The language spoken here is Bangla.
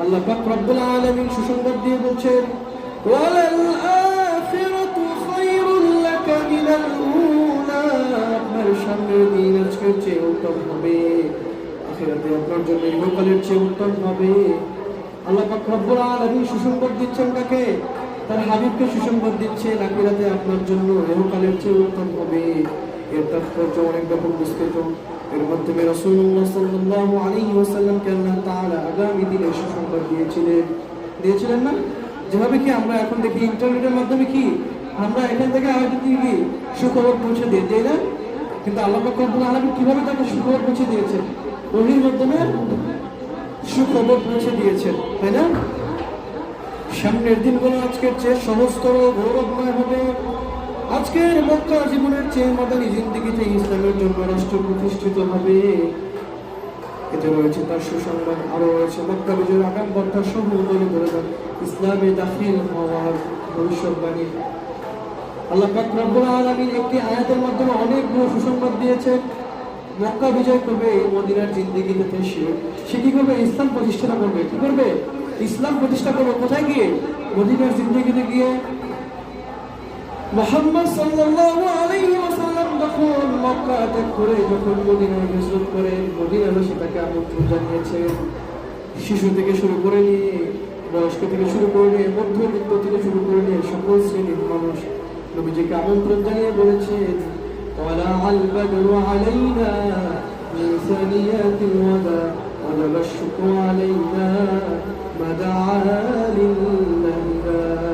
আল্লাহ পাক রব্বুল আলামিন সুসংবাদ দিয়ে বলছেন, ওয়ালাল আখিরাতু খায়রুল লাকা মিনাল উলা, আপনার সামনের দিন আজকের চেয়ে উত্তম হবে, আখিরাতে আপনার জন্য ইহকালের চেয়ে উত্তম হবে। আল্লাহ পাক রব্বুল আলামিন সুসংবাদ দিচ্ছেন কাকে? তার হাবিবকে সুসংবাদ দিচ্ছেন, আখিরাতে আপনার জন্য ইহকালের চেয়ে উত্তম হবে। এর তাৎপর্য অনেক ব্যাপক বিস্তৃত। এর মাধ্যমে রাসূলুল্লাহ সাল্লাল্লাহু আলাইহি ওয়াসাল্লামকে আল্লাহ তাআলা আগামী দিনে সুসংবাদ দিয়েছিলেন না? যেভাবে কি আমরা এখন দেখি ইন্টারনেটের মাধ্যমে কি আমরা এখান থেকে হয়তো কি সুখবর পৌঁছে দিয়ে যাই না, কিন্তু আল্লাহ পাক রব্বুল আলামিন কিভাবে তাকে সুখবর পৌঁছে দিয়েছেন? ওহীর মাধ্যমে সুখবর পৌঁছে দিয়েছেন, তাই না? সামনের দিনগুলো আজকের চেয়ে সহজতর গৌরবময় হবে। আজকের মক্কা জীবনের চেয়ে মাদানী জিন্দেগিতে ইসলামের জন্য রাষ্ট্র প্রতিষ্ঠিত হবে। এতে রয়েছে তার সুসংবাদ, আরো রয়েছে মক্কা বিজয়ের আগাম বার্তা সহ বলে দেন ইসলামে দাখিল হওয়ার ভবিষ্যৎবাণী। আল্লাহ পাক রব্বুল আলামিন একটি আয়াতের মাধ্যমে অনেকগুলো সুসংবাদ দিয়েছেন। মক্কা বিজয় করবে, মদিনার জিন্দেগিতে সে কি করবে? ইসলাম প্রতিষ্ঠা করবে। কি করবে? ইসলাম প্রতিষ্ঠা করবে। কোথায় গিয়ে? মদিনার জিন্দেগিতে গিয়ে। মুহাম্মদ সাল্লাল্লাহু আলাইহি ওয়াসাল্লাম যখন মক্কা ত্যাগ করে যখন মদিনায় হিজরত করে, মদিনাবাসী তাকে আমন্ত্রণ জানিয়েছে। শিশু থেকে শুরু করে নিয়ে বয়স্ক থেকে শুরু করে নিয়ে মধ্যবিত্ত থেকে শুরু করে নিয়ে সকল শ্রেণীর মানুষ নবীজিকে আমন্ত্রণ জানিয়ে বলেছে, طلع البدر علينا من ثنيات الوداع وجب الشكر علينا ما دعا لله.